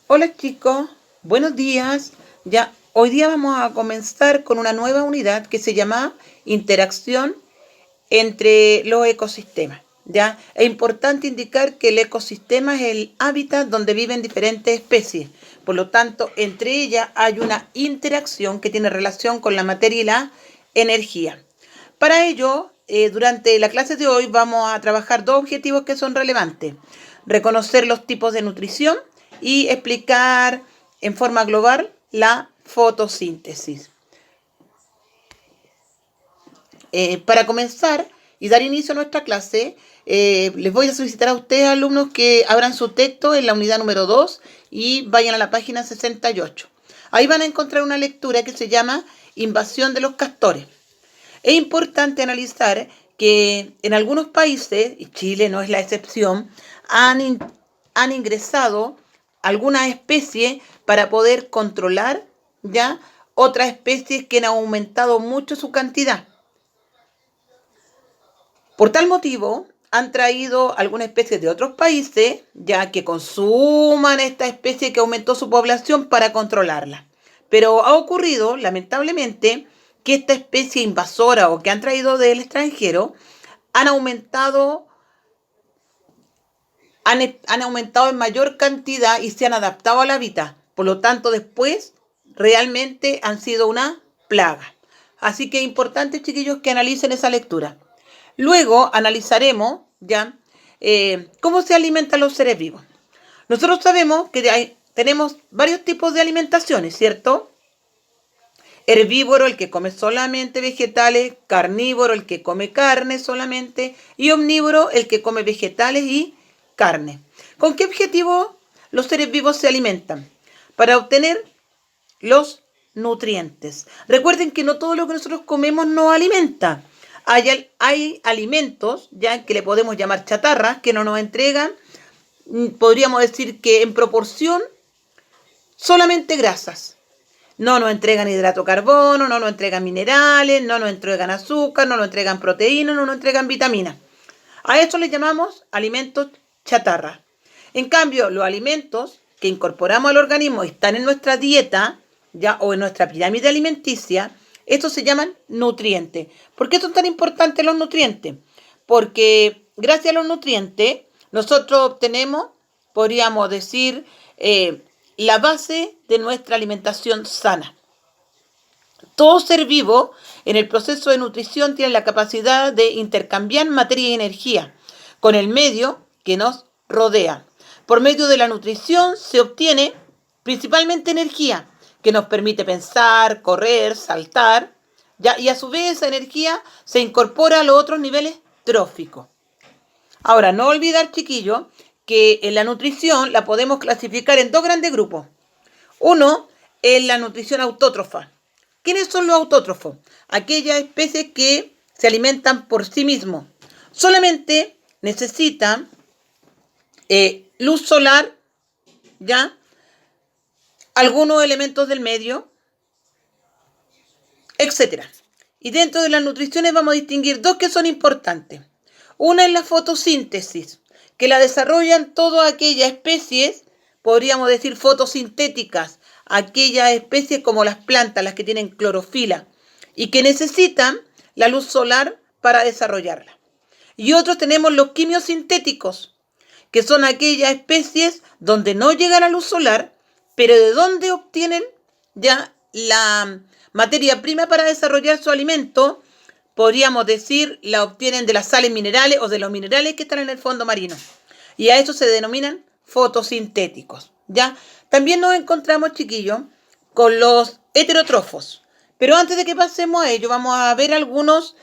Hola chicos, buenos días. Ya, hoy día vamos a comenzar con una nueva unidad que se llama interacción entre los ecosistemas. Ya, es importante indicar que el ecosistema es el hábitat donde viven diferentes especies. Por lo tanto, entre ellas hay una interacción que tiene relación con la materia y la energía. Para ello, durante la clase de hoy vamos a trabajar dos objetivos que son relevantes. Reconocer los tipos de nutrición y explicar en forma global la fotosíntesis. Para comenzar y dar inicio a nuestra clase, les voy a solicitar a ustedes, alumnos, que abran su texto en la unidad número 2 y vayan a la página 68. Ahí van a encontrar una lectura que se llama Invasión de los castores. Es importante analizar que en algunos países, y Chile no es la excepción, han ingresado algunas especies para poder controlar ya otras especies que han aumentado mucho su cantidad. Por tal motivo, han traído algunas especies de otros países ya que consuman esta especie que aumentó su población para controlarla. Pero ha ocurrido, lamentablemente, que esta especie invasora o que han traído del extranjero han aumentado, han aumentado en mayor cantidad y se han adaptado al hábitat. Por lo tanto, después realmente han sido una plaga. Así que es importante, chiquillos, que analicen esa lectura. Luego analizaremos ya cómo se alimentan los seres vivos. Nosotros sabemos que tenemos varios tipos de alimentaciones, ¿cierto? Herbívoro, el que come solamente vegetales; carnívoro, el que come carne solamente; y omnívoro, el que come vegetales y carne. ¿Con qué objetivo los seres vivos se alimentan? Para obtener los nutrientes. Recuerden que no todo lo que nosotros comemos nos alimenta. Hay alimentos ya que le podemos llamar chatarras que no nos entregan, podríamos decir que en proporción, solamente grasas. No nos entregan hidrato de carbono, no nos entregan minerales, no nos entregan azúcar, no nos entregan proteínas, no nos entregan vitaminas. A eso le llamamos alimentos chatarra. En cambio, los alimentos que incorporamos al organismo y están en nuestra dieta ya o en nuestra pirámide alimenticia, estos se llaman nutrientes. ¿Por qué son tan importantes los nutrientes? Porque gracias a los nutrientes nosotros obtenemos, podríamos decir, la base de nuestra alimentación sana. Todo ser vivo en el proceso de nutrición tiene la capacidad de intercambiar materia y energía con el medio que nos rodea. Por medio de la nutrición se obtiene principalmente energía que nos permite pensar, correr, saltar, ¿ya? Y a su vez esa energía se incorpora a los otros niveles tróficos. Ahora, no olvidar, chiquillos, que en la nutrición la podemos clasificar en dos grandes grupos. Uno es la nutrición autótrofa. ¿Quiénes son los autótrofos? Aquellas especies que se alimentan por sí mismos. Solamente necesitan luz solar, ya, algunos elementos del medio, etcétera. Y dentro de las nutriciones vamos a distinguir dos que son importantes. Una es la fotosíntesis, que la desarrollan todas aquellas especies, podríamos decir fotosintéticas, aquellas especies como las plantas, las que tienen clorofila, y que necesitan la luz solar para desarrollarla. Y otros tenemos los quimiosintéticos, que son aquellas especies donde no llega la luz solar, pero de donde obtienen ya la materia prima para desarrollar su alimento, podríamos decir, la obtienen de las sales minerales o de los minerales que están en el fondo marino. Y a eso se denominan fotosintéticos, ¿ya? También nos encontramos, chiquillos, con los heterótrofos. Pero antes de que pasemos a ello, vamos a ver algunos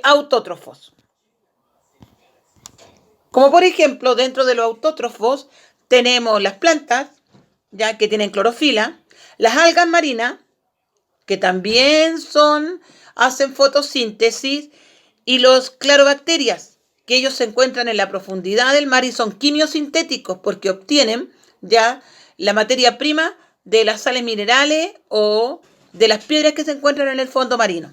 autótrofos. Como por ejemplo, dentro de los autótrofos tenemos las plantas, ya que tienen clorofila; las algas marinas, que también hacen fotosíntesis; y los clarobacterias, que ellos se encuentran en la profundidad del mar y son quimiosintéticos porque obtienen ya la materia prima de las sales minerales o de las piedras que se encuentran en el fondo marino.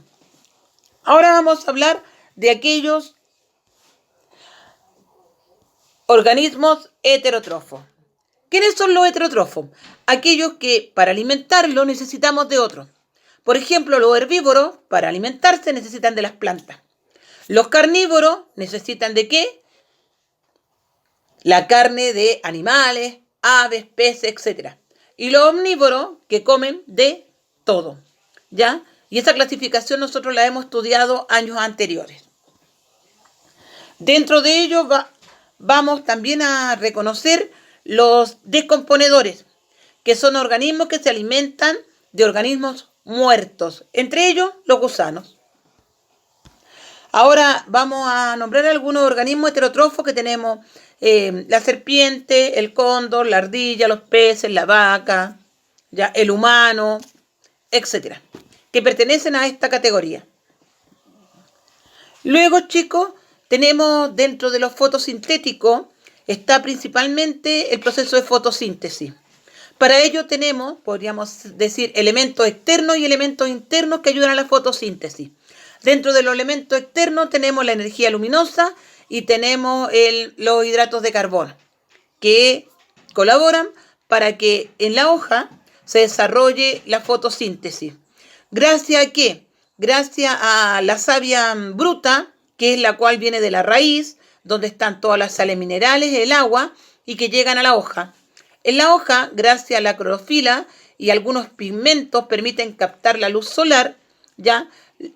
Ahora vamos a hablar de aquellos organismos heterótrofos. ¿Quiénes son los heterótrofos? Aquellos que para alimentarlo necesitamos de otros. Por ejemplo, los herbívoros para alimentarse necesitan de las plantas. Los carnívoros necesitan ¿de qué? La carne de animales, aves, peces, etc. Y los omnívoros que comen de todo, ¿ya? Y esa clasificación nosotros la hemos estudiado años anteriores. Dentro de ello vamos también a reconocer los descomponedores, que son organismos que se alimentan de organismos muertos, entre ellos los gusanos. Ahora vamos a nombrar algunos organismos heterótrofos que tenemos: la serpiente, el cóndor, la ardilla, los peces, la vaca, ya, el humano, etcétera, que pertenecen a esta categoría. Luego, chicos, tenemos dentro de los fotosintéticos, está principalmente el proceso de fotosíntesis. Para ello tenemos, podríamos decir, elementos externos y elementos internos que ayudan a la fotosíntesis. Dentro de los elementos externos tenemos la energía luminosa y tenemos los hidratos de carbono, que colaboran para que en la hoja se desarrolle la fotosíntesis. ¿Gracias a qué? Gracias a la savia bruta, que es la cual viene de la raíz, donde están todas las sales minerales, el agua, y que llegan a la hoja. En la hoja, gracias a la clorofila y algunos pigmentos, permiten captar la luz solar, ya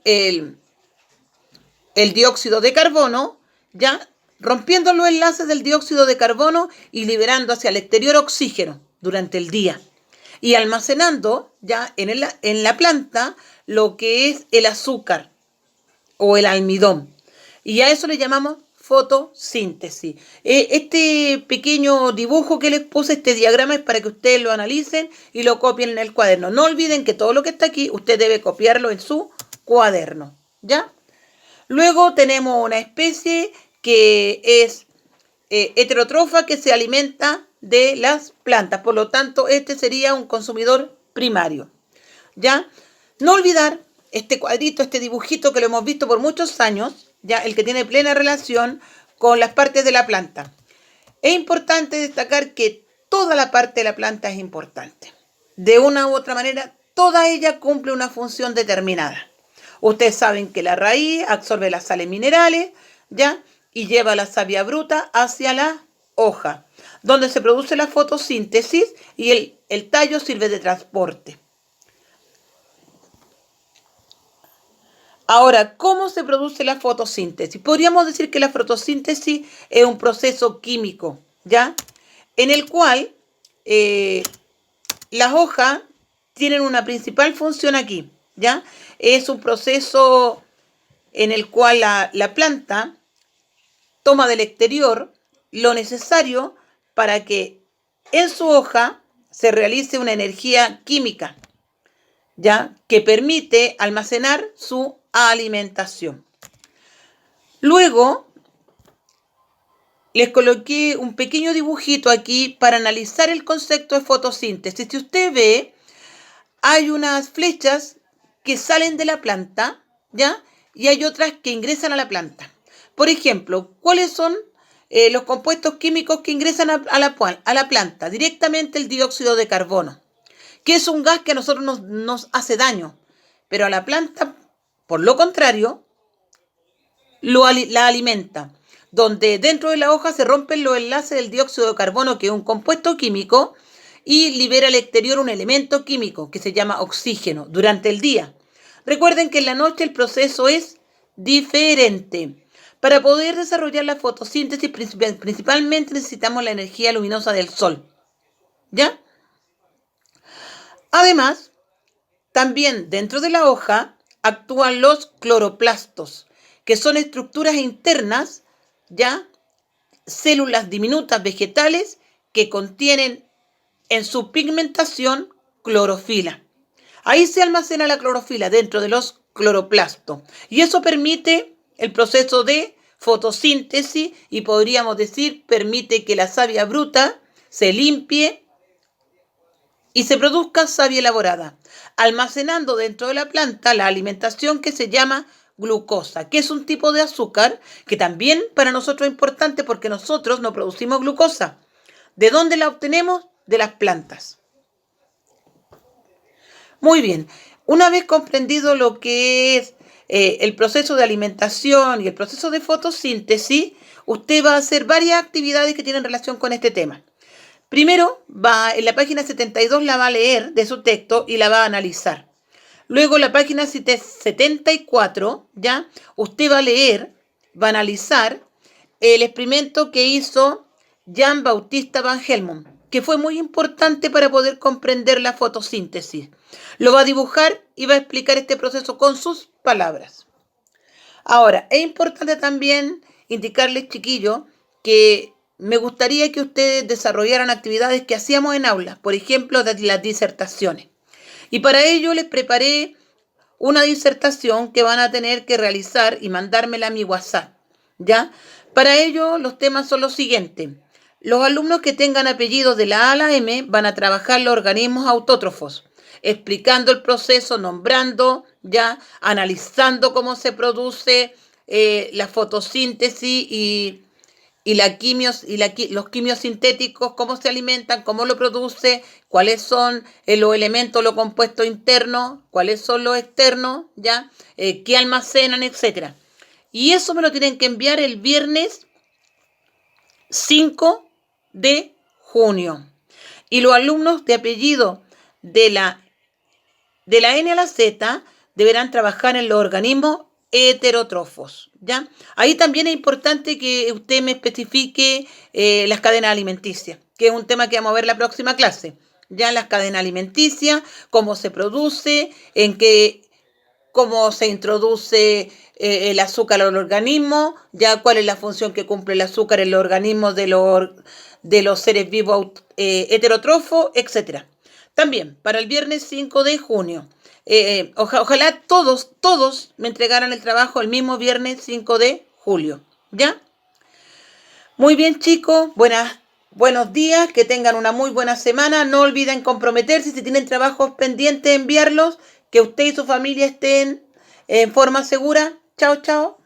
el dióxido de carbono, ya rompiendo los enlaces del dióxido de carbono y liberando hacia el exterior oxígeno durante el día. Y almacenando ya en la planta lo que es el azúcar o el almidón. Y a eso le llamamos fotosíntesis. Este pequeño dibujo que les puse, este diagrama, es para que ustedes lo analicen y lo copien en el cuaderno. No olviden que todo lo que está aquí usted debe copiarlo en su cuaderno, ¿ya? Luego tenemos una especie que es heterótrofa, que se alimenta de las plantas. Por lo tanto, este sería un consumidor primario, ¿ya? No olvidar este cuadrito, este dibujito que lo hemos visto por muchos años, ya, el que tiene plena relación con las partes de la planta. Es importante destacar que toda la parte de la planta es importante. De una u otra manera, toda ella cumple una función determinada. Ustedes saben que la raíz absorbe las sales minerales, ¿ya? Y lleva la savia bruta hacia la hoja, donde se produce la fotosíntesis y el tallo sirve de transporte. Ahora, ¿cómo se produce la fotosíntesis? Podríamos decir que la fotosíntesis es un proceso químico, ¿ya? En el cual las hojas tienen una principal función aquí, ¿ya? Es un proceso en el cual la planta toma del exterior lo necesario para que en su hoja se realice una energía química, ¿ya? Que permite almacenar su alimentación. Luego, les coloqué un pequeño dibujito aquí para analizar el concepto de fotosíntesis. Si usted ve, hay unas flechas que salen de la planta, ¿ya? Y hay otras que ingresan a la planta. Por ejemplo, ¿cuáles son los compuestos químicos que ingresan a la planta? Directamente el dióxido de carbono, que es un gas que a nosotros nos hace daño, pero a la planta, por lo contrario, la alimenta, donde dentro de la hoja se rompen los enlaces del dióxido de carbono, que es un compuesto químico, y libera al exterior un elemento químico que se llama oxígeno durante el día. Recuerden que en la noche el proceso es diferente. Para poder desarrollar la fotosíntesis, principalmente necesitamos la energía luminosa del sol, ¿ya? Además, también dentro de la hoja actúan los cloroplastos, que son estructuras internas, ya, células diminutas vegetales que contienen en su pigmentación clorofila. Ahí se almacena la clorofila dentro de los cloroplastos y eso permite el proceso de fotosíntesis y podríamos decir permite que la savia bruta se limpie y se produzca savia elaborada, almacenando dentro de la planta la alimentación que se llama glucosa, que es un tipo de azúcar que también para nosotros es importante porque nosotros no producimos glucosa. ¿De dónde la obtenemos? De las plantas. Muy bien. Una vez comprendido lo que es el proceso de alimentación y el proceso de fotosíntesis, usted va a hacer varias actividades que tienen relación con este tema. Primero, va en la página 72 la va a leer de su texto y la va a analizar. Luego, en la página 74, ¿ya? Usted va a leer, va a analizar el experimento que hizo Jan Bautista van Helmont, que fue muy importante para poder comprender la fotosíntesis. Lo va a dibujar y va a explicar este proceso con sus palabras. Ahora, es importante también indicarles, chiquillos, que me gustaría que ustedes desarrollaran actividades que hacíamos en aulas, por ejemplo, las disertaciones. Y para ello les preparé una disertación que van a tener que realizar y mandármela a mi WhatsApp, ¿ya? Para ello, los temas son los siguientes. Los alumnos que tengan apellidos de la A a la M van a trabajar los organismos autótrofos, explicando el proceso, nombrando, ya, analizando cómo se produce la fotosíntesis y los quimios sintéticos, cómo se alimentan, cómo lo produce, cuáles son los elementos, los compuestos internos, cuáles son los externos, ya, qué almacenan, etc. Y eso me lo tienen que enviar el viernes 5 de junio. Y los alumnos de apellido de la N a la Z deberán trabajar en los organismos heterótrofos, ¿ya? Ahí también es importante que usted me especifique las cadenas alimenticias, que es un tema que vamos a ver la próxima clase. Ya las cadenas alimenticias, cómo se produce, cómo se introduce el azúcar al organismo, ya cuál es la función que cumple el azúcar en los organismos de los seres vivos heterótrofos, etc. También, para el viernes 5 de junio, ojalá todos me entregaran el trabajo el mismo viernes 5 de julio, ¿ya? Muy bien, chicos, buenos días, que tengan una muy buena semana. No olviden comprometerse, si tienen trabajos pendientes, enviarlos, que usted y su familia estén en forma segura. Chao, chao.